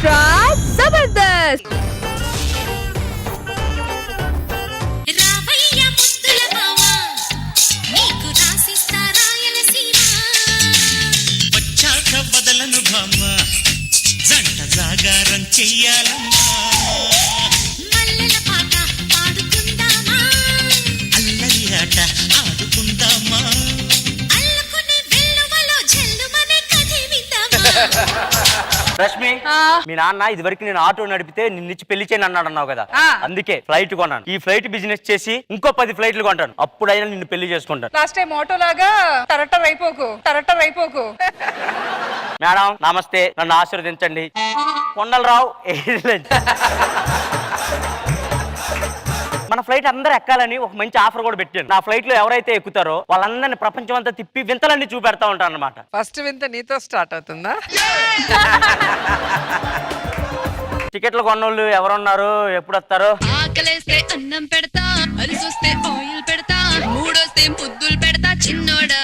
Extra Jabardasth. వదలను భామ జంట జాగారం చెయ్యాలమ్మా మల్లెల పాట పాడుకుందామా అల్లరి ఆట ఆడుకుందామా అల్లుకునే వెల్లువలో జల్లుమనే కదివిందామా. రష్మి, మీ నాన్న ఇది వరకు నేను ఆటో నడిపితే నిన్నిచ్చి పెళ్లి చేయని అన్నాడు అన్నావు కదా, అందుకే ఫ్లైట్ కొన్నాను. ఈ ఫ్లైట్ బిజినెస్ చేసి ఇంకో 10 ఫ్లైట్లు కొంటాను, అప్పుడైనా నిన్ను పెళ్లి చేసుకుంటాను. లాస్ట్ టైం ఆటో లాగా టరటర్ అయిపోకు. మేడం నమస్తే, నన్ను ఆశీర్వదించండి. కొండలరావు మన ఫ్లైట్ అందరూ ఎక్కాలని ఒక మంచి ఆఫర్ కూడా పెట్టాను. నా ఫ్లైట్ లో ఎవరైతే ఎక్కుతారో వాళ్ళందరినీ ప్రపంచం అంతా తిప్పి వింతలన్నీ చూపెడతా ఉంటాను అన్నమాట. ఫస్ట్ వింత నీతో స్టార్ట్ అవుతుందా? టికెట్లు కొన్నోళ్ళు ఎవరున్నారు, ఎప్పుడు వస్తారు? ఆకలేస్తే అన్నం పెడతా, అలిసొస్తే ఆయిల్ పెడతా, మూడొస్తే ముద్దులు పెడతా చిన్నోడా.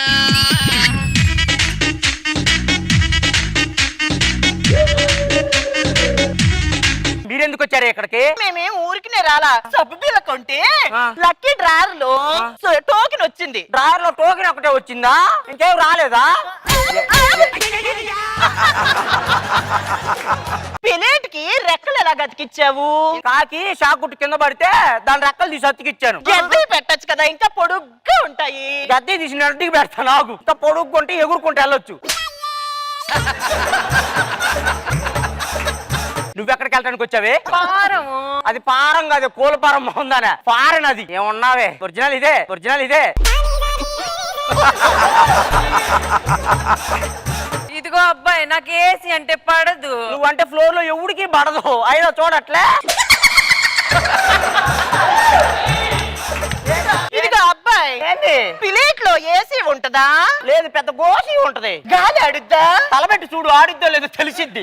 మీరెందుకు వచ్చారు ఇక్కడికి? మేమేం ఊరికినే రాలా, సబ్బు బిల్ల కొంటే లక్కీ డ్రాయర్ లో టోకెన్ వచ్చింది. డ్రాయర్ లో టోకెన్ ఒకటే వచ్చిందా, ఇంకేం రాలేదా? పిలేట్ కి రెక్కలు ఎలా గతికిచ్చావు? కాకి షాకుట్టు కింద పడితే దాని రెక్కలు తీసి అతికిచ్చాను. గద్దె పెట్టచ్చు కదా, ఇంకా పొడుగ్గా ఉంటాయి. గద్దె తీసి నడికి పెడతాను, నాకు ఇంకా పొడుక్కుంటే ఎగురుకుంటే వెళ్ళొచ్చు. నువ్వెక్కడికి వెళ్ళడానికి వచ్చావే? పారం. అది పారం కాదు, కోలపారం ఉందానే పారన్. అది ఏమన్నావే? ఒరిజినల్ ఇదే. ఇదిగో అబ్బాయి, నాకు ఏసీ అంటే పడదు. నువ్వంటే ఫ్లోర్ లో ఎవడికి పడదు, అయినా చూడట్లే. ఇదిగో అబ్బాయి, ఏంటి పిలేట్ లో ఏసీ ఉంటదా? లేదు, పెద్ద గోసి ఉంటది. గాలి ఆడుద్దా? తలబెట్టి చూడు, ఆడిద్దో లేదో తెలిసిద్ది.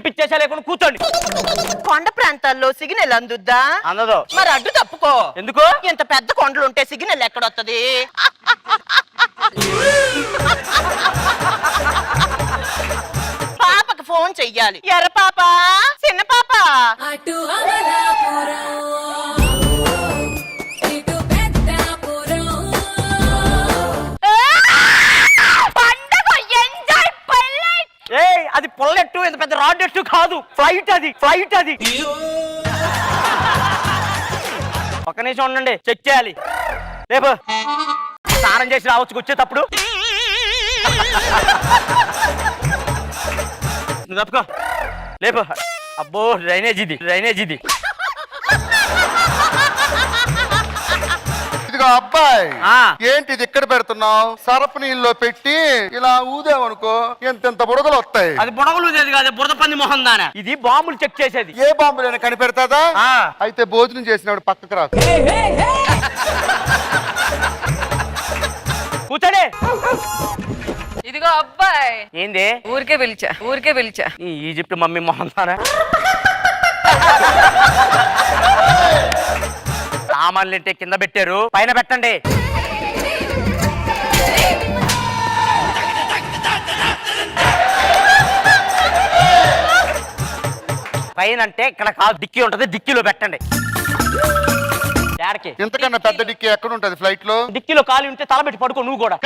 పిచ్చేసా లేకుండా కూర్చోండి. కొండ ప్రాంతాల్లో సిగ్నల్ అందుద్దా? అందదు. మరి అడ్డు తప్పుకో. ఎందుకు? ఇంత పెద్ద కొండలు ఉంటే సిగ్నల్ ఎక్కడొత్తది? పాపకి ఫోన్ చెయ్యాలి. ఎర్ర పాప, చిన్న పాప, అటు అమలాపురం, ఇటు పెద్దాపురం. పండగ ఎంజాయ్ పైలట్. ఏయ్, అది పొల్లెట్టు, ఇంత పెద్ద రాడ్డెట్టు కాదు, ఫ్లైట్ అది. ఒక్క నిమిషం ఉండండి, చెక్ చేయాలి. రేపు స్నానం చేసి రావచ్చు వచ్చేటప్పుడు. నువ్వు తప్పుకో, లేపు. అబ్బో, డ్రైనేజ్ ఇది. ఇదిగో అబ్బాయి, ఆ. ఏంటిది ఇక్కడ పెడుతున్నావు? సరపు నీళ్ళలో పెట్టి ఇలా ఊదేవనుకో ఎంత బుడగలు వస్తాయి. అది బుడగలు కాదు, బురద పంది మొహం దానా. ఇది బాంబులు చెక్ చేసేది. ఏ బాంబులైనా కనిపెడతాదా? అయితే భోజనం చేసినప్పుడు పక్కకు రా. కూర్చోడే. ఇదిగో అబ్బాయి, ఏంది? ఊరికే పిలిచా. ఈ ఈజిప్ట్ మమ్మీ మొహం దానా. సామాన్లు అంటే కింద పెట్టారు, పైన పెట్టండి. పైన అంటే ఇక్కడ కాదు, డిక్కీ ఉంటది, డిక్కీలో పెట్టండి. ఇంతకన్నా పెద్ద డిక్కీ ఎక్కడ ఉంటది ఫ్లైట్ లో? డిక్కీలో ఖాళీ ఉంటే తలబెట్టి పడుకో నువ్వు కూడా.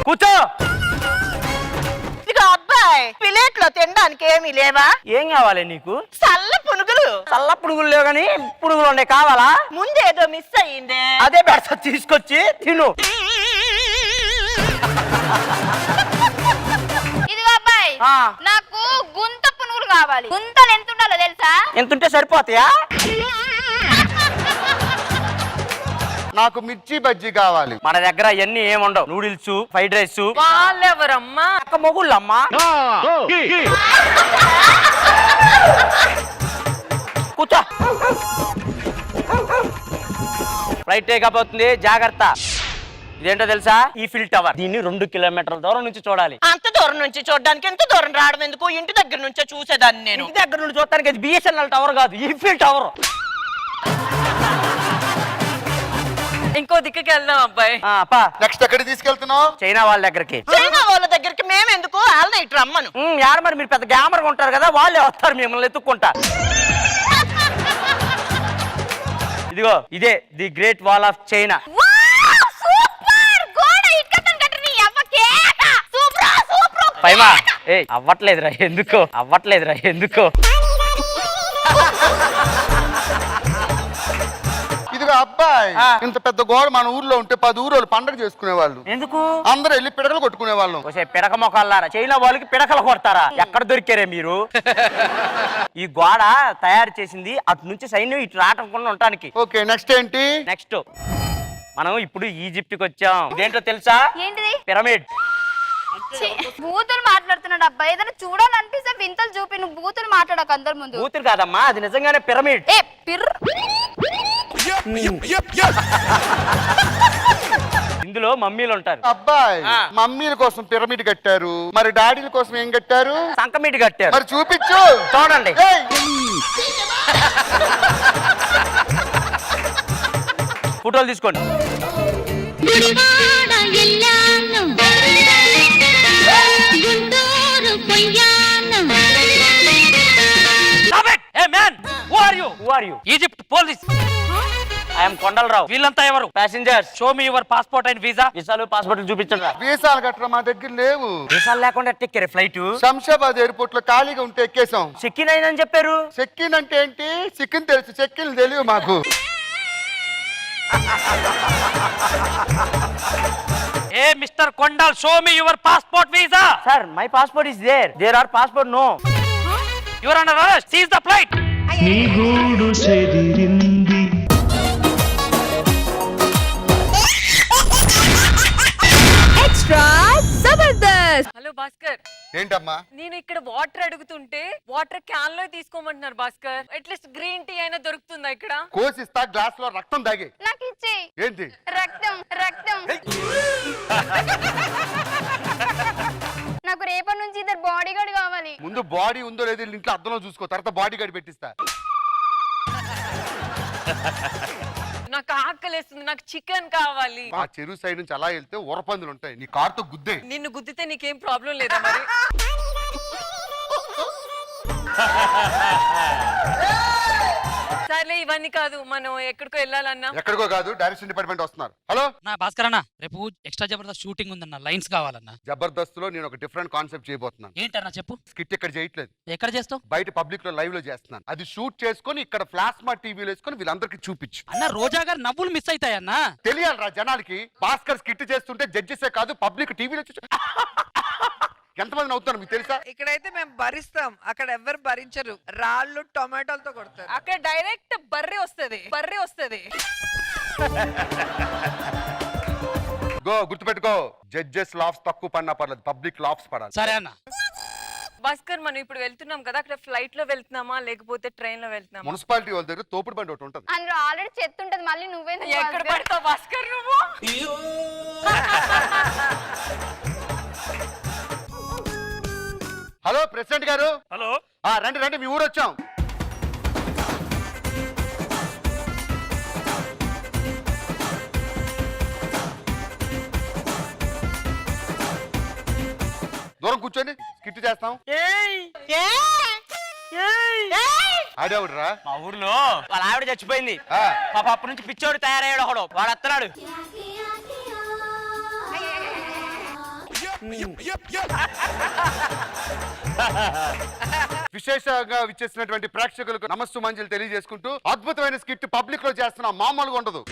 కూర్చో. ఇదిగో అబ్బాయి, పిలేట్ లో తినడానికి ఏమీ లేవా? ఏం కావాలి నీకు? చల్ల పునుగులు. చల్ల పునుగులు లేవు కానీ పునుగులు ఉండే కావాలా? ముందేదో మిస్ అయ్యిందే. అదే పెడతా, తీసుకొచ్చి తిను. ఇదిగో అబ్బాయి, నాకు గుంత పునుగులు కావాలి. గుంతలు ఎంత ఉండాలో తెలుసా? ఎంతుంటే సరిపోతాయా? నాకు మిర్చి బజ్జీ కావాలి. మన దగ్గర ఇవన్నీ ఏముండవు. Noodles, fried rice. వాళ్ళెవరమ్మా? అక్క మొగుళ్ళమ్మా. కూర్చో. ఫ్లైట్ టేకప్ అవుతుంది, జాగ్రత్త. ఇదేంటో తెలుసా? Eiffel tower. దీన్ని 2 కిలోమీటర్ల దూరం నుంచి చూడాలి. అంత దూరం నుంచి చూడడానికి ఎంత దూరం రావడం ఎందుకు? ఇంటి దగ్గర నుంచే చూసేదాన్ని నేను. ఇంటి దగ్గర నుండి చూడటానికి అది బిఎస్ఎన్ఎల్ టవర్ కాదు, ఈఫిల్ టవర్. ఇంకో దిక్కుకి వెళ్దాం అబ్బాయి. అప్పా నెక్స్ట్ ఎక్కడికి తీసుకెళ్తున్నావు? చైనా వాళ్ళ దగ్గరికి. చైనా వాళ్ళ దగ్గరికి మేమెందుకు వాళ్ళని ఇటు రమ్మను. యారు మరి మీరు పెద్ద గ్యామర్గా ఉంటారు కదా, వాళ్ళే వస్తారు మిమ్మల్ని ఎత్తుక్కుంటా. ఇదిగో ఇదే the great wall of China. Super గోడ ఇక్కతన్ కట్టని అవ్వకేక సూపర్ సూపర్ పైమా ఏ అవ్వట్లేదురా ఎందుకో ఇదిగో అబ్బాయి, ఇంత పెద్ద గోడ మన ఊర్లో ఉంటే 10 ఊరోళ్ళు పండగ చేసుకునేవాళ్ళు. ఎందుకు? అందరూ వెళ్ళి పిడకలు కొట్టుకునే వాళ్ళం. పిడక మొక్కలారా, చైనా వాళ్ళకి పిడకలు కొడతారా? ఎక్కడ దొరికారే మీరు? ఈ గోడ తయారు చేసింది అటు నుంచి సైన్యం ఇటు రాటకుండా ఉండటానికి. ఓకే, నెక్స్ట్ ఏంటి? నెక్స్ట్ మనం ఇప్పుడు ఈజిప్ట్ కి వచ్చాం. ఇదేంటో తెలుసా? ఏంటిది? పిరమిడ్. బూతులు మాట్లాడుతున్నాడు అబ్బాయి. ఏదైనా చూడాలనిపిస్తే వింతలు చూపి, నువ్వు బూతులు మాట్లాడక అందరి ముందు. కూతురు కాదమ్మా, అది నిజంగానే పిరమిడ్. ఏ పిర్ ఇందులో మమ్మీలు ఉంటారు. అబ్బాయి, మమ్మీల కోసం పిరమిడ్ కట్టారు, మరి డాడీల కోసం ఏం కట్టారు? సంకమీటి కట్టారు. మరి చూపించు, చూడండి. ఏయ్! ఫోటోలు తీసుకోండి. గుడివాడ ఎల్లాను గుంటూరు పొయ్యాను. Who are you? Egypt police. I am Kondalarao. వీళ్ళంతా ఎవరు? Passengers. Show me your passport and visa. వీసాలు పాస్పోర్ట్లు చూపించండి. వీసాలు గట్రా మా దగ్గర లేవు. వీసాలు లేకుండా ఎక్కారు ఫ్లైట్. శంషాబాద్ ఎయిర్పోర్ట్ లో ఖాళీగా ఉంటే ఎక్కేసాం. చెక్కిన్ అయిందని చెప్పారు. చెక్కిన్ అంటే ఏంటి? చికెన్ తెలుసు, చెక్కిన్ తెలియదు మాకు. ఏ mister Kondal, show me your passport visa. Sir my passport is there or passport no. Your under arrest. Seize the flight. Extra Jabardasth. Hello Bhaskar, ఏంటమ్మా? నేను ఇక్కడ వాటర్ అడుగుతుంటే వాటర్ క్యాన్ లో తీసుకోమంటున్నారు భాస్కర్. అట్లీస్ట్ గ్రీన్ టీ అయినా దొరుకుతుందా ఇక్కడ? కోసిస్తా, గ్లాస్ లో రక్తం తాగే. నాకు ఇచ్చి ఏంటి? రక్తం రక్తం. నాకు రేపటి నుంచి ఇద్దరు బాడీ గార్డ్ కావాలి. ముందు బాడీ ఉందో లేదో ఇంట్లో అద్దంలో చూసుకో, తర్వాత బాడీ గార్డ్ పెట్టిస్తా. నాకు ఆకలేస్తుంది, నాకు చికెన్ కావాలి. ఆ చెరువు సైడ్ నుంచి అలా వెళ్తే ఊరపందులు ఉంటాయి, నీ కారుతో గుద్దే. నిన్ను గుద్దితే నీకేం ప్రాబ్లం లేదా మరి? సర్లే, ఇవన్నీ కాదు, మనం ఎక్కడికో వెళ్ళాలన్నా. ఎక్కడికో కాదు, డైరెక్షన్ డిపార్ట్మెంట్ వస్తున్నారు. హలో నా భాస్కర్ అన్న, రేపు ఎక్స్ట్రా జబర్దస్త్ షూటింగ్ ఉందన్న, లైన్స్ కావాలన్నా. జబర్దస్త్ లో నేను ఒక డిఫరెంట్ కాన్సెప్ట్ చేయబోతున్నాను. ఏంటన్నా చెప్పు. స్కిట్ ఇక్కడ చేయట్లేదు, ఎక్కడ చేస్తావు? బయట పబ్లిక్ లో లైవ్ లో చేస్తున్నాను. అది షూట్ చేసుకొని ఇక్కడ ప్లాస్మా టీవీలో వేసుకొని వీళ్ళందరికీ చూపించు. అన్న రోజా గారు నవ్వులు మిస్ అవుతాయన్నా. తెలియాలరా జనాలకి. భాస్కర్ స్కిట్ చేస్తుంటే జడ్జెసే కాదు పబ్లిక్ టీవీలో చూసి ఎంతమంది నవ్వుతారు మీకు తెలుసా? ఇక్కడైతే మేము భరిస్తాం, అక్కడ ఎవరు భరించరు. రాళ్ళు టొమాటోలతో కొడతారు. అక్కడ డైరెక్ట్ బర్రె వస్తది. గో, గుర్తుపెట్టుకో, జడ్జెస్ లాఫ్స్ తక్కువ పడినా పర్లేదు, పబ్లిక్ లాఫ్స్ పడాలి. సరే అన్న. భాస్కర్, మనం ఇప్పుడు వెళ్తున్నాం కదా, అక్కడ ఫ్లైట్ లో వెళ్తున్నామా లేకపోతే ట్రైన్ లో వెళ్తున్నామా? మున్సిపాలిటీ వాళ్ళ దగ్గర తోపుడు బండి ఒకటి ఉంటుంది. అందులో ఆల్రెడీ చెత్త ఉంటది, మళ్ళీ నువ్వే ఎక్కడ పడతావు భాస్కర్ నువ్వు? హలో ప్రెసిడెంట్ గారు. హలో. రండి రండి, మీ ఊరు వచ్చాం. దూరం కూర్చొని స్కిట్ చేస్తాం. ఆడేవుడ్రా? మా ఊర్లో వాళ్ళ ఆవిడ చచ్చిపోయింది. పాప అప్పటి నుంచి పిచ్చోడు తయారయ్యాడు ఒకడు. వాడు వస్తున్నాడు. విశేషంగా విచ్చేసినటువంటి ప్రేక్షకులకు నమస్సు మంజులు తెలియజేసుకుంటూ అద్భుతమైన స్కిట్ పబ్లిక్ లో చేస్తున్నాం. మామూలుగా ఉండదు.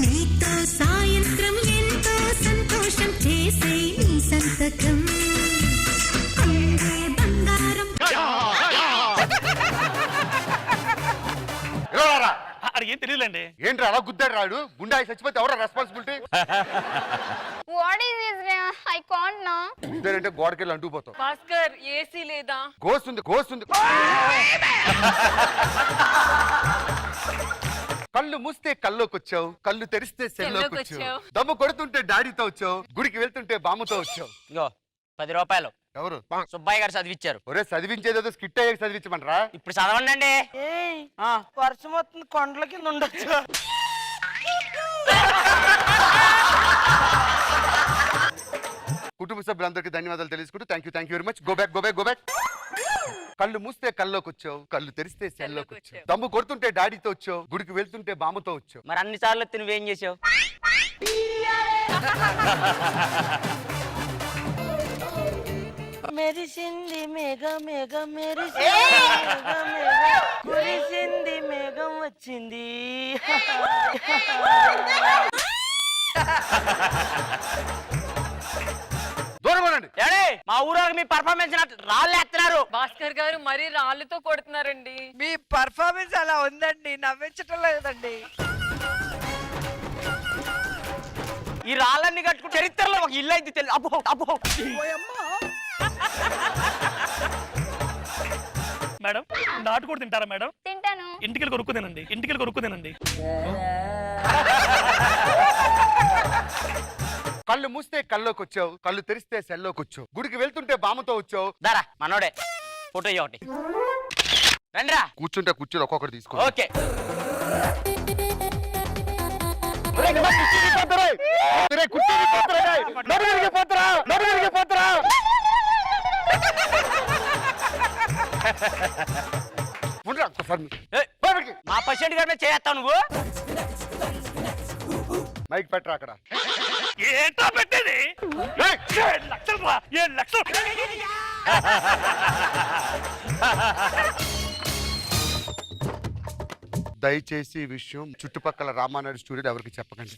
నీతో సాయంత్రం ఎంతో సంతోషం చేసే నీ సంతకం బంగారం. ఏం తెలియలేండి. ఏంట్రా అలా గుద్దాడు రాడు? గుండాయి చచ్చిపోతే ఎవరా responsibility? What is this? I can't know. గుద్దారంటే గోడకెళ్ళి అంటుకుపోతావు. భాస్కర్, ఏసీ లేదా? గోస్తుంది. కళ్ళు మూస్తే కల్లోకి వచ్చావు, కళ్ళు తెరిస్తే సెల్లోకి వచ్చావు, దమ్ము కొడుతుంటే డాడీతో వచ్చావు, గుడికి వెళ్తుంటే బామ్మతో వచ్చావు. ఇగో 10 రూపాయలు ఎవరు? సుబ్బయ్య గారు చదివిచ్చారు. ఒరే చదివించేదేదో స్కిట్ అయ్యాక చదివించమంటారా? ఇప్పుడు చదవండి. వర్షం వస్తుంది, కొండల కింద ఉండొచ్చు. కుటుంబ సభ్యులందరికీ ధన్యవాదాలు తెలుసుకుంటూ thank you very much. Go back. కళ్ళు మూస్తే కల్లోకి వచ్చావు, కళ్ళు తెరిస్తే సెల్లోకి వచ్చావు. దమ్ము కొడుతుంటే డాడీతో వచ్చావు, గుడికి వెళ్తుంటే బామ్మతో వచ్చావు. మరి అన్ని సార్లు నువ్వేం చేసావు? మెరిసింది మేఘం మెరిసింది కురిసింది మేఘం వచ్చింది. మా ఊరు మీ పర్ఫార్మెన్స్ రాళ్ళు ఎత్తున్నారు. భాస్కర్ గారు మరీ రాళ్ళతో కొడుతున్నారండి. మీ పర్ఫార్మెన్స్ అలా ఉందండి, నవ్వించటం లేదండి. ఈ రాళ్ళన్ని కట్టుకుని చరిత్రలో ఒక ఇల్లు అయితే తెలియదు. అబ్బో అబ్బో. మేడం నాటు కూడా తింటారా మేడం? తింటాను. ఇంటికి కొరుక్కు తినండి. కళ్ళు మూస్తే కల్లోకి వచ్చావు, కళ్ళు తెరిస్తే సెల్లోకి వచ్చావు. గుడికి వెళ్తుంటే బామ్మతో వచ్చావు. దారా మనోడే ఫోటో ఒకటి రండిరా. కూర్చుంటే కూర్చొని ఒక్కొక్కటి తీసుకో. ఓకే. మా పర్సెంట్ గారి మీద చేస్తావు నువ్వు. మైక్ పెట్టరా అక్కడ. ఏంటో పెట్టేది? 7 లక్షలు. దయచేసి ఈ విషయం చుట్టుపక్కల రామానాయుడు స్టూడియో ఎవరికి చెప్పకండి.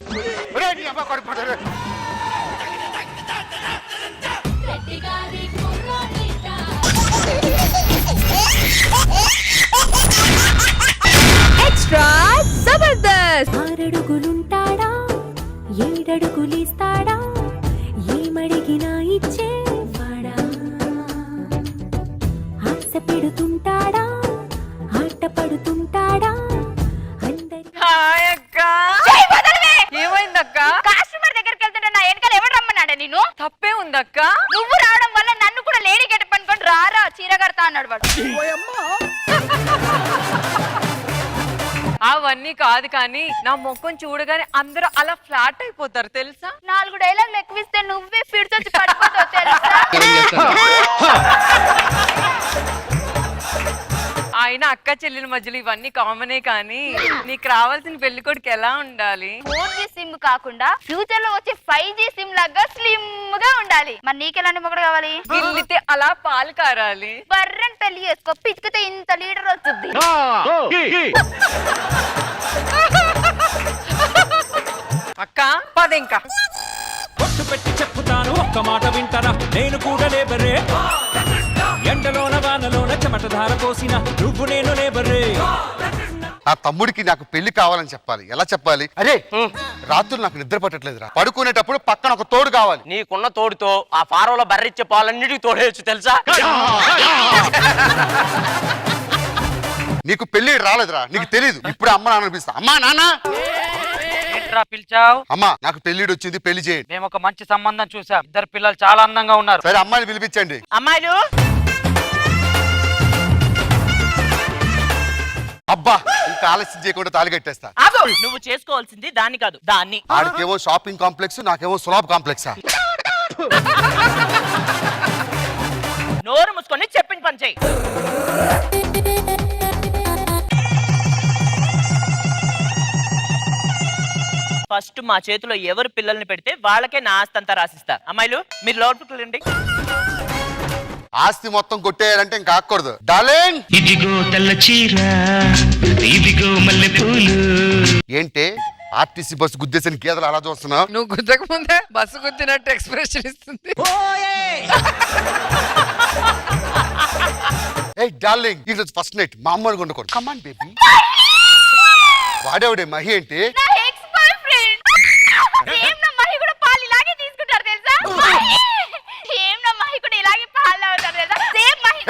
ఎక్స్ట్రా జబర్దస్త్. 6 అడుగులుంటాడా, 7 అడుగులిస్తాడా, ఏమడిగినా ఇచ్చేవాడా, ఆశ పెడుతుంటాడా, ఆట పడుతుంటాడా, హాయ్ అక్క. ఏమైందక్క? కస్టమర్ దగ్గరికి వెళ్తుంటే నా వెనకాల ఎవరు రమ్మన్నాడా నిన్ను? తప్పే ఉందక్క. నువ్వు రావడం వల్ల నన్ను కూడా లేడీ గెటప్ అనుకొని రారా చీర కడతా అన్నాడు వాడు. అవన్నీ కాదు కానీ నా ముఖం చూడగానే అందరూ అలా ఫ్లాట్ అయిపోతారు తెలుసా? 4 డైలాగులు ఎక్కువిస్తే నువ్వే ఫిడ్స్ వచ్చి పడిపోతావు తెలుసా? ఆయన అక్క చెల్లెల మధ్యలో ఇవన్నీ కామనే కానీ నీకు రావాల్సిన పెళ్లి కొడుకు ఎలా ఉండాలి? 4G సిమ్ కాకుండా ఫ్యూచర్ లో వచ్చే 5G సిమ్ లాగా స్లిమ్ గా ఉండాలి. మరి నీకెలాంటి మొగుడు కావాలి? గిల్లితే అలా పాలు కారాలి. బర్రెని పెళ్లి చేసుకో, పిచ్చితే ఇంత లీటర్ వస్తుంది. అక్క పద ఇంకా. పొట్టు పెట్టి చెప్పుతాను ఒక్క మాట వింటారా, నేను కూడా లేబరే. ఎండలోన వానలోన చెమట ధార పోసిన నువ్వు నేను లేబరే. ఆ తమ్ముడికి నాకు పెళ్లి కావాలని చెప్పాలి. ఎలా చెప్పాలి? అరే రాత్రులు నాకు నిద్ర పట్టట్లేదురా, పడుకునేటప్పుడు పక్కన ఒక తోడు కావాలి. నీకున్న తోడుతో ఆ ఫారంలో బర్రిచ్చే పాలన్నిటికీ తోడేయచ్చు తెలుసా? నీకు పెళ్లి రాలేదురా, నీకు తెలీదు. ఇప్పుడు అమ్మ నాన్న అనిపిస్తా. అమ్మా నాన్న. పిలిచావు? అమ్మా నాకు పెళ్లిడు వచ్చింది, పెళ్లి చేయండి. మేము ఒక మంచి సంబంధం చూసాం, 2 పిల్లలు చాలా అందంగా ఉన్నారు. సరే అమ్మాయిని పిలిపించండి. అమ్మాయిలు అబ్బా ఇంకా ఆలస్యం చేయకుండా తాళి కట్టేస్తా. ఆగు. నువ్వు చేసుకోవాల్సింది దాన్ని కాదు, దాన్ని. ఆడికేమో షాపింగ్ కాంప్లెక్స్, నాకేమో సులాబ్ కాంప్లెక్సా? నోరు మూసుకొని చెప్పిన పని చెయ్యి. ఫస్ట్ మా చేతిలో ఎవరు పిల్లల్ని పెడితే వాళ్ళకే నా ఆస్తి అంతా రాసిస్తా. అమ్మాయిలు మీరు లోపలికి రండి. ఆస్తి మొత్తం కొట్టేయాలంటే ఇంకా ఆకూడదు. డార్లింగ్ ఇదిగో తెల్ల చీర, ఇదిగో మల్లె పూలు. ఏంటే ఆర్టీసీ బస్సు గుద్దేసిన గీతలు అలా చూస్తున్నావు? నువ్వు గుద్దక ముందే బస్సు గుద్దినట్టు ఎక్స్ప్రెషన్ ఇస్తుంది. ఏ డార్లింగ్ ఈరోజు ఫస్ట్ నైట్ మా అమ్మని కొండకూడదు. Come on baby. వాడేవాడే మహి అంటే నా ఎక్స్ బాయ్ ఫ్రెండ్. ఏం నా మహి కూడా పాలు ఇలాగే తీసుకుంటారు తెలుసా? ఏం నా మహి కూడా ఇలాగే పాలు తాగుతారు తెలుసా? సేమ్ మహి.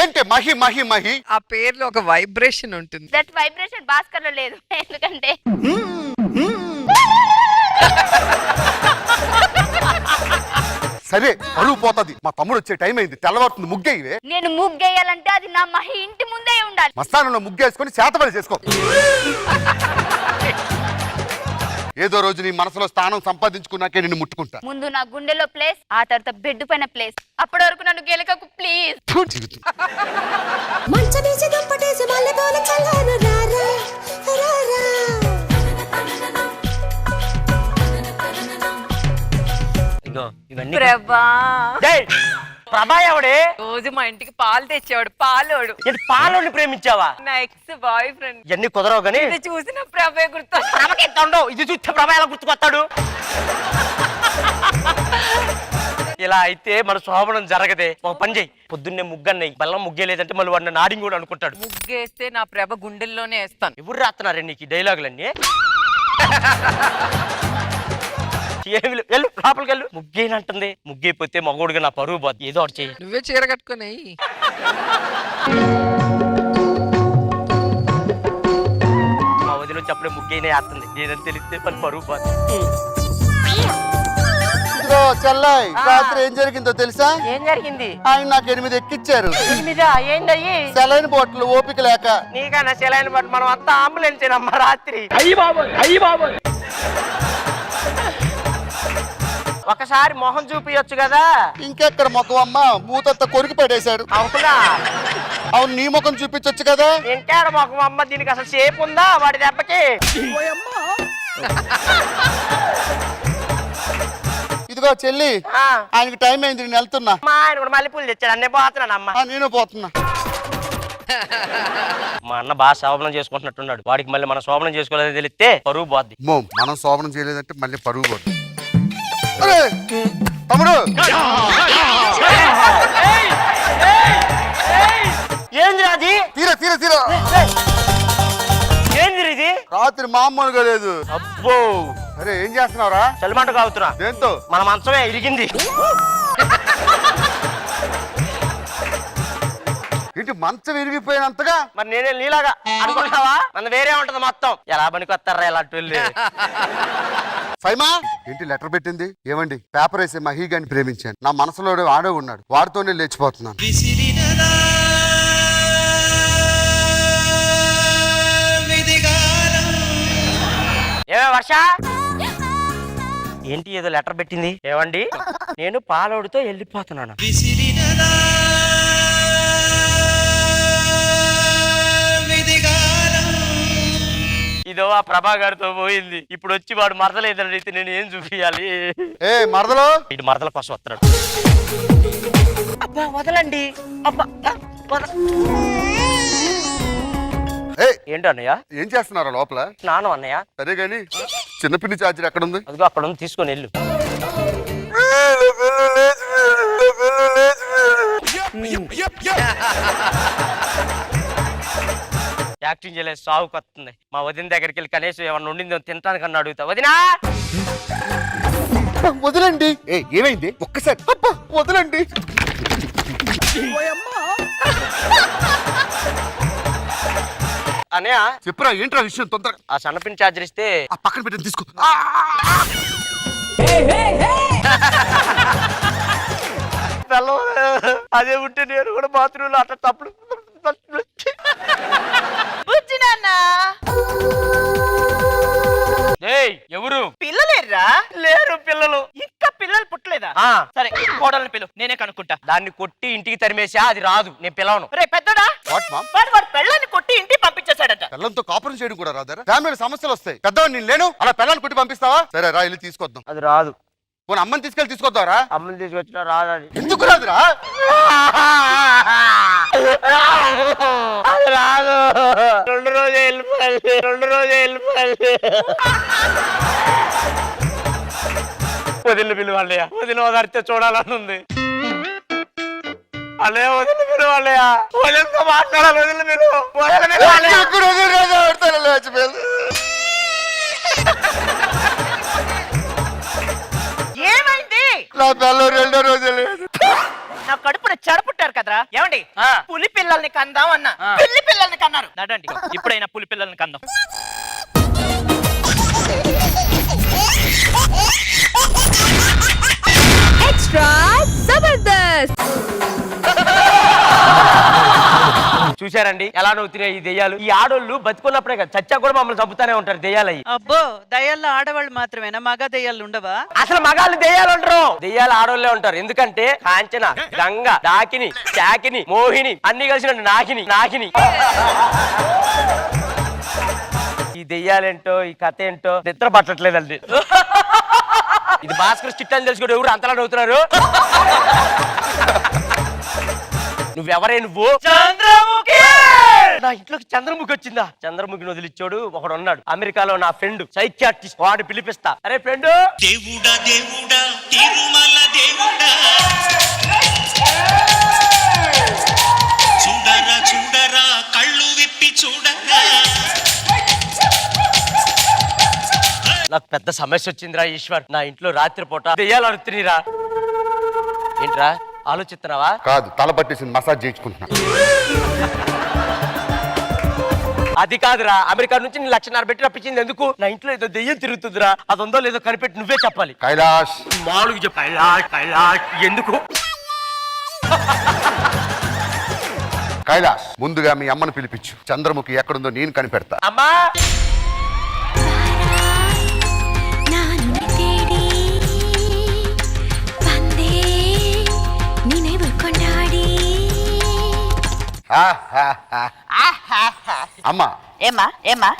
ఏంటే మహి మహి మహి? ఆ పేర్లో ఒక వైబ్రేషన్ ఉంటుంది. దట్ వైబ్రేషన్ భాస్కర్ లో లేదు. ఎందుకంటే సరే పరువు పోతది. మా తమ్ముడు వచ్చే టైం అయింది, తెల్లవారుతుంది. ముగ్గేయివే. నేను ముగ్గేయాలంటే అది నా మహి ఇంటి ముందే ఉండాలి. మస్తానంలో ముగ్గేసుకొని చేతబడి చేసుకో. ఏదో రోజు నీ మనసులో స్థానం సంపాదించుకున్నాకే నిన్ను ముట్టుకుంటా. ముందు నా గుండెలో ప్లేస్, ఆ తర్వాత బెడ్ పైన ప్లేస్. అప్పటి వరకు నన్ను గెలకకు ప్లీజ్. మంచమేసి దుప్పటేసి మల్లెపూల చల్లాను రారా రారా. ఇగో ఇవన్నీ ప్రభా డేయ్, ప్రభా ఎవడే? రోజు మా ఇంటికి పాలు తెచ్చేవాడు, పాలోడు. ఏంటి పాలోని ప్రేమించావా? నా ఎక్స్ బాయ్ ఫ్రెండ్. ఇవన్నీ కుదరవు కానీ ఇది చూసిన ప్రభే గుర్తు. ప్రభకి ఎంత ఉండవు, ఇది చూస్తే ప్రభా ఎలా గుర్తుకొస్తాడు? ఇలా అయితే మన శోభనం జరగదే. ఒక పని చెయ్యి, పొద్దున్నే ముగ్గన్నయ్యి. బెల్లం ముగ్గే లేదంటే మళ్ళీ వాడిని నాడింగ్ కూడా అనుకుంటాడు. ముగ్గేస్తే నా ప్రభ గుండెల్లోనే వేస్తాను. ఎవరు రాస్తున్నారే నీకు ఈ డైలాగులన్నీ? ఏమి లేవు. వెళ్ళు లోపలికి వెళ్ళు. ముగ్గేనంటుంది. ముగ్గైపోతే మగోడుగా నా పరువు పోద్ది. ఏదో ఒకటి చెయ్యి. నువ్వే చీర కట్టుకుని మా వదిలి వచ్చి అప్పుడే ముగ్గైనా వేస్తుంది. ఏదని తెలిస్తే పని పరువు పోద్ది. ఇదిగో చెల్లాయ్, రాత్రి ఏం జరిగిందో తెలుసా? ఏం జరిగింది? ఆయన నాకు 8 ఎక్కిచ్చారు. ఏందయ్యి? సెలైన్ బాటిల్ ఓపిక లేక. నీకన్నా సెలైన్ బట్టి మనం అంతా అంబులెన్స్ అమ్మ రాత్రి. ఒకసారి మొహం చూపించచ్చు కదా. ఇంకెక్కడ ముఖం అమ్మ, మూతంతా కొరికి పడేశాడు. అవునా? అవును, నీ ముఖం చూపించొచ్చు కదా. ఇంటాడు మొఖం అమ్మ. దీనికి అసలు షేప్ ఉందా వాడి దెబ్బకి? ఇదిగో చెల్లి, ఆయనకి టైం అయింది, నేను వెళ్తున్నా. మా ఆయన కూడా మల్లెపూలు తెచ్చాడు. అన్నీ పోతున్నాను అమ్మ. నేను పోతున్నా. మా అన్న బాగా శోభనం చేసుకుంటున్నట్టున్నాడు. వాడికి మళ్ళీ మన శోభనం చేసుకోలేదని తెలిస్తే పరువు పోద్ది. మనం శోభనం చేయలేదంటే మళ్ళీ పరుగు పోతుంది. అరే తమ్ముడు, ఏంది అది? తీరా తీరా తీరా. ఏంది ఇది? రాత్రి మామూలుగా లేదు. అబ్బో, అరే ఏం చేస్తున్నావురా? చలిమంట కావుతున్నా. దేంతో? మన మంచమే ఇరిగింది. ఏంటి మంచం విరిగిపోయినంతగా? మరి నేనే నీలాగా అనుకుంటావా? మన వేరే ఉంటది మొత్తం. ఎలా పనికొస్తారా ఇలాంటి వెళ్ళి? సైమా ఏంటి లెటర్ పెట్టింది? ఏమండి, పేపర్ వేసే మహీగాని ప్రేమించాను. నా మనసులో ఆడే ఉన్నాడు, వాడితోనే లేచిపోతున్నాను. ఏమే వర్ష, ఏంటి ఏదో లెటర్ పెట్టింది? ఏమండి, నేను పాలోడితో వెళ్ళిపోతున్నాను. ఇదో ఆ ప్రభా గారితో పోయింది. ఇప్పుడు వచ్చి వాడు మరదలేదని అయితే నేను ఏం చూపించాలి? ఏ మరదలో, ఇటు మరదల కోసం వస్తున్నాడు. అబ్బా వదలండి. అబ్బా ఏంటి అన్నయ్య? ఏం చేస్తున్నారా లోపల? స్నానం అన్నయ్య. సరే గాని చిన్నపిల్లి చార్జర్ ఎక్కడ ఉంది? అదిగో అక్కడ ఉంది, తీసుకొని వెళ్ళు. యాక్టింగ్ చేయలేదు, సాగుకు వస్తుంది. మా వదిన దగ్గరికి వెళ్ళి కనీసం ఏమన్నా ఉండిందో తినటానికన్నా అడుగుతా. వదినా వదలండి. ఏమైంది? ఒక్కసారి వదలండి. అన్నయ్య చెప్పురా, ఏంట్రా విషయం? తొందరగా ఆ సన్నపిన్ చార్జర్ ఇస్తే ఆ పక్కన పెట్టి తీసుకో. అదే ఉంటే నేను కూడా బాత్రూంలో అట్లా తప్పుడు. ఎవరు? పిల్లలేరా? లేరు పిల్లలు. ఇంకా పిల్లలు పుట్టలేదా? సరే, కోడల్ని పిలు, నేనే కనుక్కుంటా. దాన్ని కొట్టి ఇంటికి తరిమేసా, అది రాదు, నేను పిలవను. రే పెద్దోడా, వాట్ మామ్? వాడు పెళ్ళాన్ని కొట్టి ఇంటికి పంపించేశాడట. పిల్లలతో కాపురం చేయడం కూడా రాదారా? ఫ్యామిలీ సమస్యలు వస్తాయి. పెద్దవాడు నేను లేను, అలా పిల్లల్ని కొట్టి పంపిస్తావా? సరే రా, వెళ్ళి తీసుకొద్దాం. అది రాదు. పోనీ అమ్మని తీసుకెళ్ళి తీసుకొద్దారా? అమ్మని తీసుకొచ్చినా రాదు. అది ఎందుకు రాదురా? అది రాదు. 2 రోజులు వెళ్ళిపోవాలి. 2 రోజులు వెళ్ళిపోవాలి. వదిలి పిలువాళ్ళయ్యా. వదిలి ఓదారితే చూడాలని ఉంది. అలే వదిలి పిలువాళ్ళయ్యా. వదిలితో మాట్లాడాలి. వదిలి పిలువు. ఏమైంది? నా పిల్లలు 2వ రోజు లేదు. నా కడుపున చెడపుట్టారు కదరా. ఏమండి, పులి పిల్లల్ని కందాం అన్నా, పిల్లి పిల్లల్ని కన్నారు. నడండి, ఇప్పుడైనా పులి పిల్లల్ని కందాం. ఎక్స్ట్రా చూశారండి ఎలా నవ్వుతున్నాయి ఈ దెయ్యాలు. ఈ ఆడోళ్ళు బతుకున్నప్పుడే కదా చచ్చా కూడా మమ్మల్ని చంపుతానే ఉంటారు దెయ్యాలయ్యి. అబ్బో దయ్యాల్లో ఆడవాళ్ళు మాత్రమేనా, మగ దయ్యాలు ఉండవా? అసలు మగాళ్ళు దెయ్యాలు ఉంటారు, దెయ్యాలు ఆడోళ్ళే ఉంటారు. ఎందుకంటే కాంచన, గంగ, డాకిని, చాకిని, మోహిని అన్ని కలిసి నాకిని నాకిని. ఈ దెయ్యాలేంటో ఈ కథ ఏంటో నిద్ర పట్టట్లేదండి. ఇది భాస్కర్ స్టిట్ అని తెలుసుకోండి, ఎవరు అంతలా నవ్వుతున్నారు? నువ్వెవరే నువ్వు? చంద్రముఖి! నా ఇంట్లోకి చంద్రముఖి వచ్చిందా? చంద్రముఖిని వదిలిచ్చాడు ఒకడు ఉన్నాడు అమెరికాలో, నా ఫ్రెండ్ సైకియాట్రిస్ట్, వాడు పిలిపిస్తా. అరే ఫ్రెండ్, దేవుడా దేవుడా తిరుమల దేవుడా చూడరా చూడరా కళ్ళు విప్పి చూడరా. నాకు పెద్ద సమస్య వచ్చిందిరా ఈశ్వర్. నా ఇంట్లో రాత్రిపూట దెయ్యాలు అడుగుతున్నారా? ఏంట్రా ఆలోచిస్తున్నావా? కాదు, తల పట్టేసి మసాజ్ చేయించుకుంటున్నా. అది కాదురా, అమెరికా నుంచి నీ 1,50,000 పెట్టి రప్పించింది ఎందుకు? నా ఇంట్లో ఏదో దెయ్యం తిరుగుతుందిరా, అది ఉందో లేదో కనిపెట్టి నువ్వే చెప్పాలి. కైలాష్, మామూలుగా చెప్పు. కైలాష్ కైలాష్ ఎందుకు? కైలాష్, ముందుగా మీ అమ్మను పిలిపించు. చంద్రముఖి ఎక్కడుందో నేను కనిపెడతా. అమ్మా ನಾನು ತೇಡಿ ಬಂದೆ ನೀನೇ ಬರ್ಕೊಂಡಾಡಿ. అమ్మా ఏమా ఏమా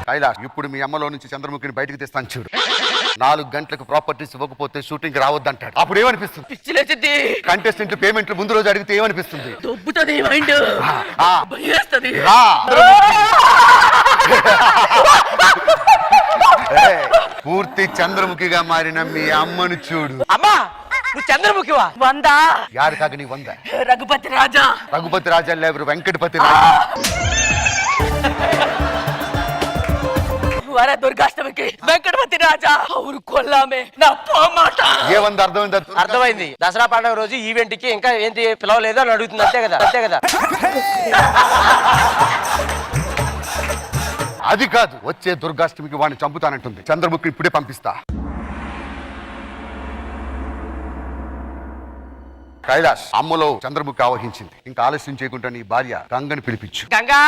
కైలాష్, ఇప్పుడు మీ అమ్మలో నుంచి చంద్రముఖిని బయటకు తెస్తాను చూడు. 4 గంటలకు ప్రాపర్టీస్ ఇవ్వకపోతే షూటింగ్ రావద్దంటాడు. అప్పుడు ఏమనిపిస్తుంది? పిచ్చిలేసిద్ది. కంటెస్టెంట్ పేమెంట్లు ముందు రోజు అడిగితే ఏమనిపిస్తుంది? దొబ్బుతుంది మైండ్, ఆ, భయేస్తది. రా. ఏయ్, పూర్తి చంద్రముఖిగా మారిన మీ అమ్మను చూడు. అమ్మా నువ్వు చంద్రముఖివా? 100 యారికాగ నీ 100? రఘుపతి రాజా. రఘుపతి రాజా లేవరు, వెంకటపతి రాజా. వరే దుర్గాష్టమికి వెంకటపతి రాజా అవును కొల్లామే నా మాట. ఏమంది అర్థమైంది? అర్థమైంది. దసరా పండుగ రోజు ఈవెంట్ కి ఇంకా ఏంటి పిలవలేదు అని అడుగుతుంది, అంతే కదా? అంతే కదా? అది కాదు, వచ్చే దుర్గాష్టమికి వాడిని చంపుతానంటుంది. చంద్రముఖి ఇప్పుడే పంపిస్తా. కైలాష్, అమ్మలో చంద్రముఖి ఆవహించింది. ఇంకా ఆలస్యం చేయకుండా నీ భార్య గంగని పిలిపించు. గంగా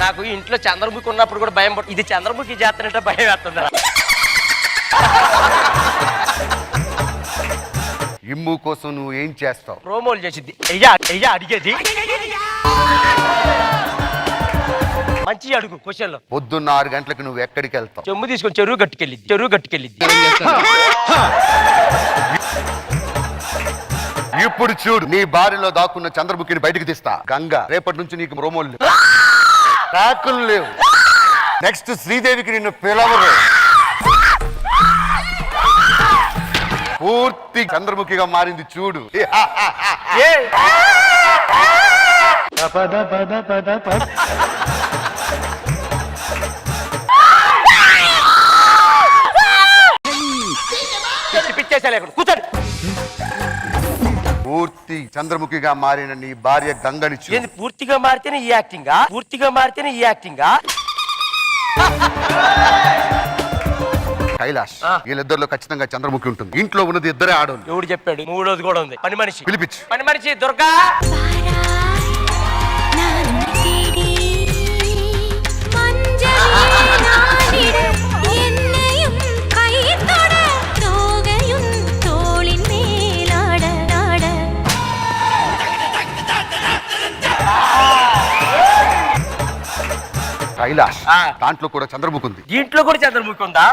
నాకు ఇంట్లో చంద్రముఖి ఉన్నప్పుడు కూడా భయం పడుతుంది. ఇది చంద్రముఖి చేస్తున్నట్టే భయం వేస్తుందా? ఇమ్ము కోసం నువ్వు ఏం చేస్తావు? ప్రోమోలు చేసిద్ది. అయ్యా అడిగేది మంచి అడుగు క్వశ్చన్లో. పొద్దున్న 6 గంటలకు నువ్వు ఎక్కడికి వెళ్తావు? చెంబు తీసుకొని చెరువు గట్టుకెళ్ళిద్ది. ఇప్పుడు చూడు, నీ భార్యలో దాక్కున్న చంద్రముఖిని బయటికి తీస్తా. గంగ, రేపటి నుంచి నీకు ప్రోమోలు లేవు, ట్రాకులు లేవు. నెక్స్ట్ శ్రీదేవికి నిన్ను పిలవరు. పూర్తి చంద్రముఖిగా మారింది చూడు. పిచ్చేసా కూర్చోండి. పూర్తి చంద్రముఖిగా మారిన నీ భార్య గంగని చూడు. ఏంది పూర్తిగా మారితేనే ఈ యాక్టింగా? కైలాష్, వీళ్ళిద్దరిలో ఖచ్చితంగా చంద్రముఖి ఉంటుంది. ఇంట్లో ఉన్నది ఇద్దరే ఆడోళ్ళు. ఎవడు చెప్పాడు? 3రోజు కూడా ఉంది. పని మనిషి పిలిపించు. పని మనిషి దుర్గా. ನಾನು ತೇಡಿ ಮಂಜಲಿ ನಾಡಿಡ என்னையும் கை தொட தோகையும் தோளின் மேலாட ஆட. కైలాష్, దాంట్లో కూడా చంద్రముఖి ఉంది. దీంట్లో కూడా చంద్రముఖి ఉందా?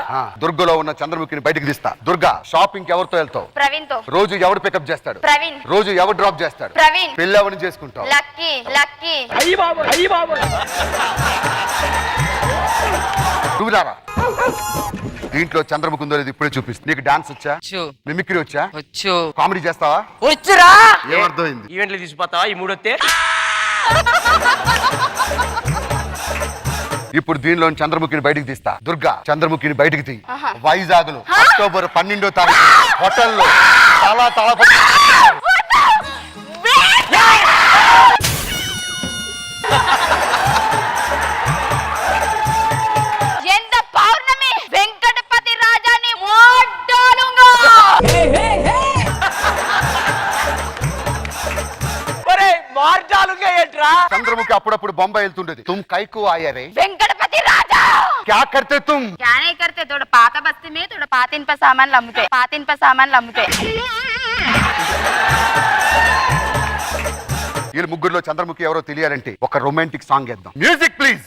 దుర్గలో ఉన్న చంద్రముఖిని బయటికి తీస్తా. దుర్గా, షాపింగ్ ఎవరితో వెళ్తావు? ప్రవీణ్ తో. రోజు ఎవడు పికప్ చేస్తాడు? ప్రవీణ్. రోజు ఎవడు డ్రాప్ చేస్తాడు? ప్రవీణ్. పెళ్లి ఎవరిని చేసుకుంటావు? Lucky lucky. నువ్వులారా. దీంట్లో చంద్రముఖి ఉందో లేదు ఇప్పుడే చూపిస్తుంది. నీకు డాన్స్ వచ్చా? మిమిక్రీ వచ్చా? వచ్చు. కామెడీ చేస్తావా? వచ్చురా. ఏమర్థమైంది? ఈవెంట్లు తీసిపోతావా ఈ 3 వస్తే? ఇప్పుడు దీనిలో చంద్రముఖిని బయటికి తీస్తా. దుర్గా, చంద్రముఖిని బయటికి తీ. వైజాగ్ లో అక్టోబర్ 12వ తారీఖు హోటల్లో తల ఎంత పౌర్ణమి! వెంకటపతి రాజాని మార్చాలుగా ఏంట్రా? చంద్రముఖి అప్పుడప్పుడు బొంబాయి వెళ్తుండేది. తుమ్ కైకు ఆయా రే, వెంకటపతి రాజా క్యా కర్తే తుమ్? क्या नहीं करते थोड़ा पाता बस्ती में थोड़ा पातिन पर सामान लम्बे पातिन पर सामान लम्बे వీళ్ళ ముగ్గురులో చంద్రముఖి ఎవరో తెలియాలంటే ఒక రొమాంటిక్ సాంగ్ వేద్దాం. Music please.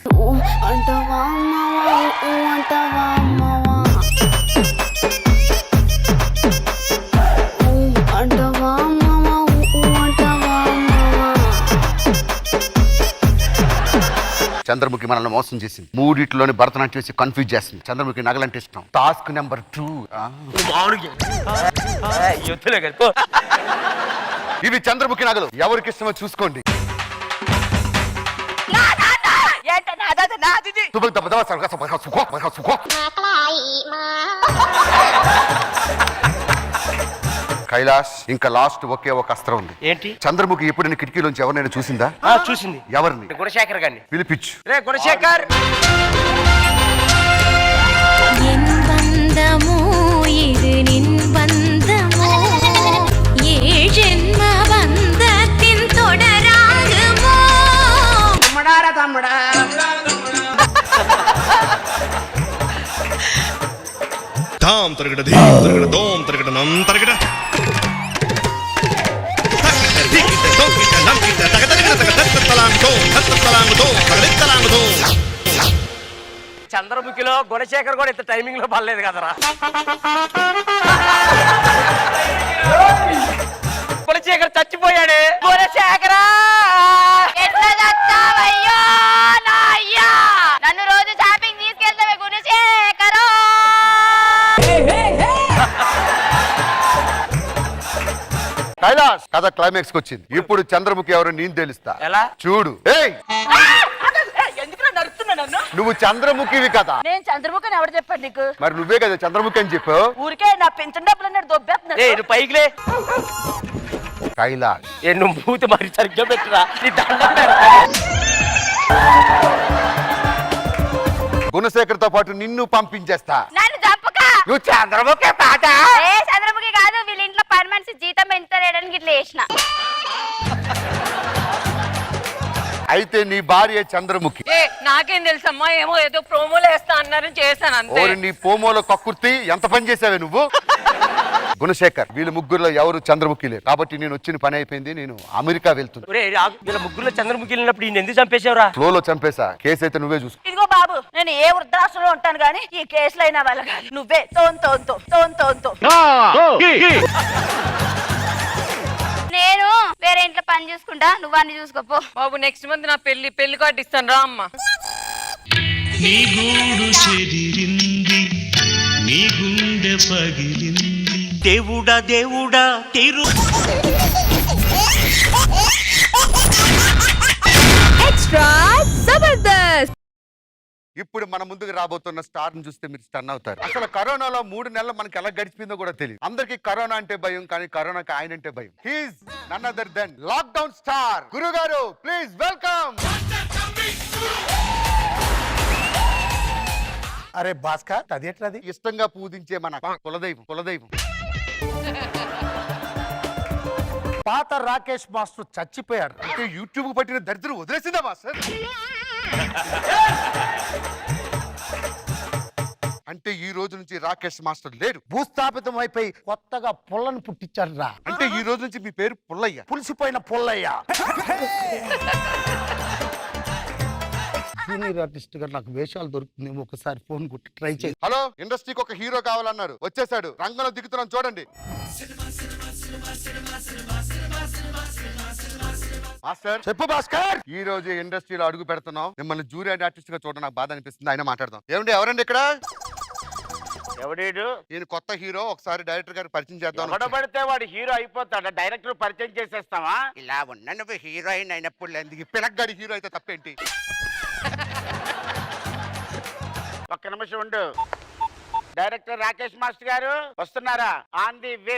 చంద్రముఖి మనల్ని మోసం చేసింది. మూడిట్లోని భరతనాట్యం వేసి కన్ఫ్యూజ్ చేస్తుంది. చంద్రముఖి నగలంటే ఇష్టం. Task number 2. యుద్ధలే కదా. ఇవి చంద్రముఖి నగలు. ఎవరికి ఇష్టమో చూసుకోండి. కైలాష్, ఇంకా లాస్ట్ ఒకే ఒక అస్త్రం ఉంది. ఏంటి? చంద్రముఖి ఎప్పుడైనా కిటికీలోంచి ఎవరినైనా చూసిందా? చూసింది. ఎవరిని? గుణశేఖర్ గారిని. పిలిపించు. రే గుణశేఖర్. என் பந்தமோ இது நின் பந்தமோ ஏழ் ஜென்ம பந்தத்தின் தொடராகுமோ ధాం తరగడ ధీం తరగడ దోం తరగడ నం తరగడ చంద్రముఖిలో గుణశేఖర్ కూడా ఇంత టైమింగ్ లో పడలేదు కదరా. గుణశేఖర్ చచ్చిపోయాడే. గుణశేఖరా ఎట్లా చచ్చావయ్యో నా అయ్యా నన్ను రోజు షాపింగ్ తీసుకెళ్తావే గుణశేఖరా కైలాష్, కథ క్లైమాక్స్ కి వచ్చింది. ఇప్పుడు చంద్రముఖి ఎవరు నేను తెలుస్తా. ఎలా? చూడు. ఏయ్, నువ్వు చంద్రముఖివి కదా. నేను చంద్రముఖిని ఎవరు చెప్పాడు నీకు? మరి నువ్వే కదా చంద్రముఖి అని చెప్పావు. ఊరికే నా పెన్షన్ డబ్బులు అన్నాడు దొబ్బేస్తున్నాడు. నువ్వు పైకిలే. కైలాష్, నువ్వు మూతి మరి సరిగ్గా పెట్టురా. నీ దండం పెడతా. గుణశేఖర్ తో పాటు నిన్ను పంపించేస్తా. నన్ను చంపక. నువ్వు చంద్రముఖి పాట. ఏ చంద్రముఖి కాదు, వీళ్ళ ఇంట్లో పని మనిషి జీతం పెంచలేడని ఇట్లా వేసిన. అయితే నీ భార్య చంద్రముఖి. నాకేం తెలుసమ్మా, ఏమో ఏదో ప్రోమోలో వేస్తా అన్నారని చేశాను అంతే. ఓరి నీ పోమోలో కక్కుర్తి, ఎంత పని చేసావే నువ్వు. గుణశేఖర్, వీళ్ళ ముగ్గురులో ఎవరు చంద్రముఖి లేరు. కాబట్టి నేను వచ్చిన పని అయిపోయింది. నేను అమెరికా వెళ్తున్నా. వీళ్ళ ముగ్గురులో చంద్రముఖి వెళ్ళినప్పుడు ఈయన ఎందుకు చంపేశావురా? ఫ్లోలో చంపేశా. కేసు అయితే నువ్వే చూసుకో. ఇదిగో బాబు, నేను ఏ వృద్ధాశ్రమంలో ఉంటాను కానీ ఈ కేసులో అయినా వాళ్ళ కాదు. నువ్వే తోన్ నేను వేరే ఇంట్లో పని చూసుకుంటా, నువ్వు అన్ని చూసుకోపో. బాబు నెక్స్ట్ మంత్ నా పెళ్లి కార్డు ఇస్తాను రా అమ్మ. నీ గూడు చెదిరింది, నీ గుండె పగిలింది. దేవుడా దేవుడా తిరు. ఎక్స్ట్రా జబర్దస్త్. ఇప్పుడు మన ముందుకు రాబోతున్న స్టార్ ని చూస్తే మీరు స్టన్ అవుతారు. అసలు కరోనాలో 3 నెలలు మనకి ఎలా గడిచిపోయిందో కూడా తెలియదు. అందరికి కరోనా అంటే భయం, కానీ కరోనాకి ఆయన అంటే భయం. He's none other than lockdown star Guru గారు. Please welcome. అరే భాస్కర్, అది ఎట్లది? ఇష్టంగా పూజించే మన కులదైవం. పాత రాకేష్ మాస్టర్ చచ్చిపోయాడు. అంటే యూట్యూబ్ పట్టిన దరిద్రం వదిలేసిందా మాస్టర్? అంటే ఈ రోజు నుంచి రాకేష్ మాస్టర్ లేరు. భూస్థాపితం అయిపోయి కొత్తగా పుల్లని పుట్టించాడు రా. అంటే ఈ రోజు నుంచి మీ పేరు పుల్లయ్య. పులిసిపోయిన పుల్లయ్య. జూనియర్ ఆర్టిస్ట్ గా నాకు వేషాలు దొరుకుతుంది. ఒకసారి ఫోన్ కొట్టి ట్రై చేయి. హలో, ఇండస్ట్రీకి ఒక హీరో కావాలన్నారు. వచ్చేసాడు. రంగంలో దిగుతున్నాం చూడండి. మాస్టర్ చెప్పు భాస్కర్. ఈ రోజు ఇండస్ట్రీలో అడుగు పెడుతున్నాం. మిమ్మల్ని జూనియర్ ఆర్టిస్ట్ గా చూడడం నాకు బాధ అనిపిస్తుంది. ఆయన మాట్లాడదాం. ఎవరండి ఇక్కడ? ఎవడేడు? నేను కొత్త హీరో. ఒకసారి డైరెక్టర్ గారికి పరిచయం చేద్దాం. పడితే వాడు హీరో అయిపోతాడా? డైరెక్టర్ పరిచయం చేసేస్తావా? ఇలా ఉన్న నువ్వు హీరోయిన్ అయినప్పుడు ఎందుకు పిలగ్గాడి హీరో అయితే తప్పేంటి? ఒక్క నిమిషం ఉండు. డైరెక్టర్ రాకేష్ మాస్టర్ గారు వస్తున్నారా? On the way.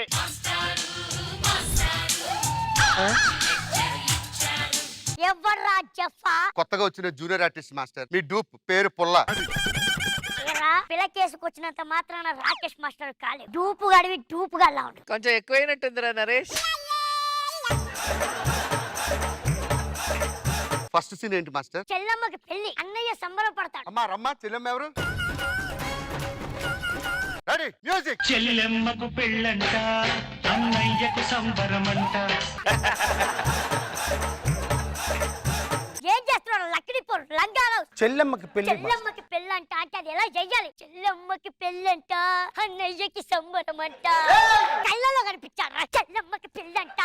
ఎవర్రా జఫా? కొత్తగా వచ్చిన జూనియర్ ఆర్టిస్ట్ మాస్టర్. మీ డూప్ పేరు పుల్ల. పిల్ల కేసుకొచ్చినంత మాత్రాన రాకేష్ మాస్టర్ కాలేదు. డూపు గడివి డూపుగా లా ఉండు. కొంచెం ఎక్కువైనట్టుందిరా నరేష్. ఫస్ట్ సీన్ ఏంటి మాస్టర్? చెల్లమ్మకి పెళ్లి, అన్నయ్య సంబరపడతాడు. అమ్మా రమ్మా, చెల్లెమ్మ ఎవరు? Ready music. చెల్లెమ్మకు పెళ్ళంట, అన్నయ్యకు సంబరమంట. ఏం చేస్తున్నాడు లక్కిడిపోరు లంగారావు? చెల్లెమ్మకి పెళ్లి చెల్లమ్మకి పెళ్ళంట అంటే అది ఎలా చెయ్యాలి? చెల్లమ్మకి పెళ్ళంట, అన్నయ్యకి సంబరం అంట. కళ్ళలో కనిపించారా? చెల్లమ్మకి పెళ్ళంట,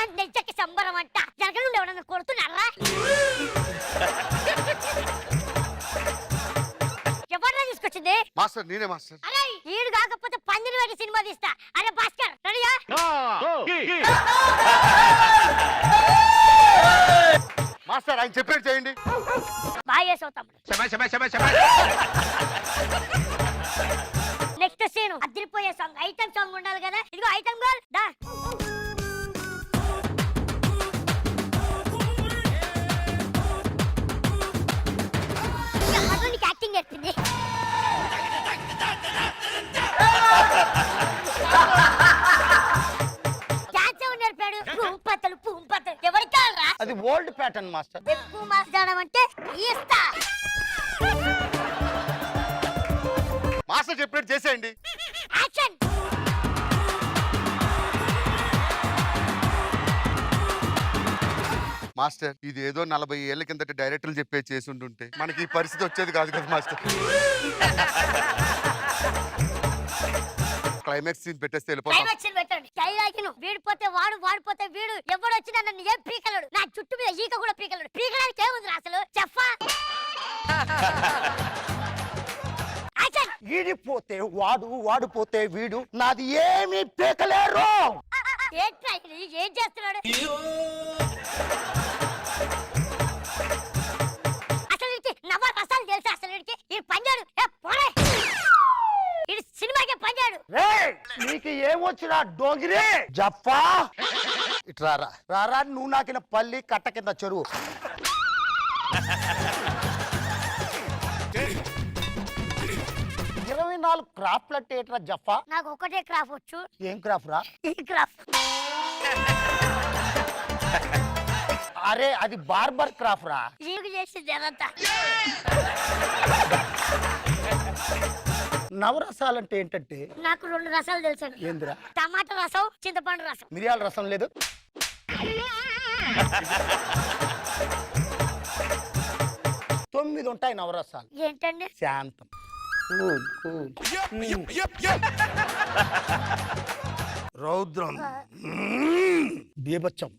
అన్నయ్యకి సంబరం అంట. జగన్ నుండి ఎవరన్నా కొడుతున్నారా? ఎవరన్నా తీసుకొచ్చింది? మాస్టర్ నేనే మాస్టర్. అరే ఈడు కాకపోతే పందిరి వేడి సినిమా తీస్తా. అరే భాస్కర్ రెడీయా? మాస్టర్ ఆయన చెప్పేది చేయండి. బాగా చేసావు తమ్ముడు. నెక్స్ట్ సీన్ అదిరిపోయే సాంగ్, ఐటమ్ సాంగ్ ఉండాలి కదా. ఇదిగో ఐటమ్ గర్ల్ దా. నీకు యాక్టింగ్ నేర్పింది. డాన్స్ ఎవరు నేర్పాడు? పూంపతలు పూంపతలు ఎవరికి కావాలరా? అది ఓల్డ్ ప్యాటర్న్ మాస్టర్. ఎక్కువ మాట్లాడమంటే ఇస్తా. మాస్టర్ చెప్పినట్టు చేసేయండి. యాక్షన్. మాస్టర్ ఇది ఏదో 40 ఏళ్ల కిందట డైరెక్టర్లు చెప్పే చేసి ఉంటుంటే మనకి ఈ పరిస్థితి వచ్చేది కాదు కదా మాస్టర్. క్లైమాక్స్ సీన్ పెట్టేస్తే వెళ్ళిపోతాం. క్లైమాక్స్ సీన్ పెట్టండి. డైలాగ్ ను వీడిపోతే వాడు, వాడిపోతే వీడు, ఎవడు వచ్చినా నన్ను ఏం పీకలేడు. నా చుట్టూ మీద ఈక కూడా పీకలేడు. పీకడానికి ఏముంది అసలు చెప్పా? యాక్షన్. ఈడిపోతే వాడు, వాడిపోతే వీడు, నాది ఏమీ పీకలేరు. ఏంట్రా ఇది? ఏం చేస్తున్నాడు అసలు? నవ రసాలు తెలుసా అసలు? ఈ పంజాడు ఇది సినిమాకే పంజాడు. నీకు ఏమొచ్చినా డోగిరే జప్పా. ఇట్రారా రారా, నువ్వు నాకిన పల్లి కట్ట కింద చెరువు. 24 క్రాఫ్ట్లు అంటే ఏంట్రా జఫా? నాకు ఒకటే క్రాఫ్ వచ్చు. ఏం క్రాఫ్ రా? ఈ క్రాఫ్. అరే అది బార్బర్ క్రాఫ్ రా. ఈగు చేసింది అదంతా. నవరసాలంటే ఏంటంటే నాకు 2 రసాలు తెలుసండి. ఏందిరా? టమాటా రసం, చింతపండు రసం. మిరియాల రసం లేదు. 9 ఉంటాయి నవరసాలు. ఏంటండి? శాంతం, రౌద్రం, బీభత్సం,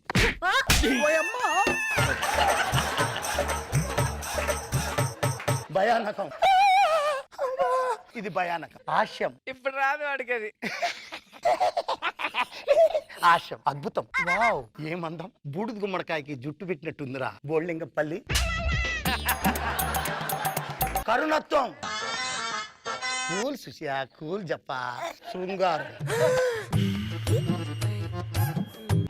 భయానకం. ఇది భయానకం. హాస్యం. ఇప్పుడు రాదు అడిగేది. హాస్యం అద్భుతం. వావ్ ఏమందం. బూడిద గుమ్మడికాయకి జుట్టు పెట్టినట్టుందిరా బోల్లింగపల్లి. కరుణత్వం. కూల్ సుషియా, కూల్ జప్పా, శృంగారం.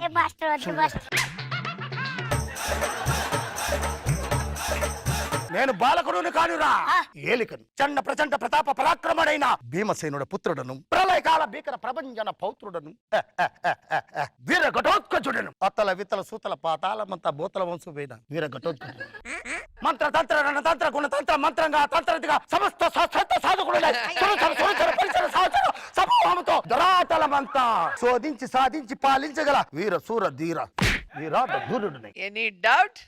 ఏ మాస్టర్ వద్దు మాస్టర్. నేను బాలకుడుని కానురా, ఏలికను, చండ ప్రచండ ప్రతాప పరాక్రముడైన భీమసేనుడ పుత్రుడను, ప్రళయకాల భీకర ప్రభంజన పౌత్రుడను, వీర ఘటోత్కచుడను, అత్తల విత్తల సూతల పాతాళమంత భూతల వంశువైన వీర ఘటోత్కచుడు. మంత్ర తంత్ర రణతంత్ర గుణతంత్ర మంత్రంగా తంత్రదిగా సమస్త శాస్త్ర సాధకుడులై సమూహముతో ధరాతలమంతా శోధించి సాధించి పాలించగల వీర సూర ధీర వీరాట ధూరుడునై. Any doubt?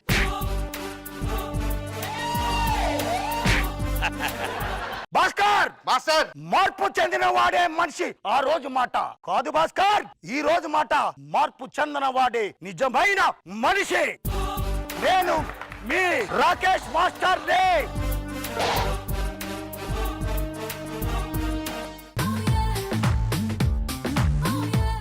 భాస్కర్ మాస్టర్ మార్పు చెందిన వాడే మనిషి ఆ రోజు మాట కాదు భాస్కర్. ఈ రోజు మాట మార్పు చెందిన వాడే నిజమైన మనిషి. నేను మీ రాకేష్ మాస్టర్ నే.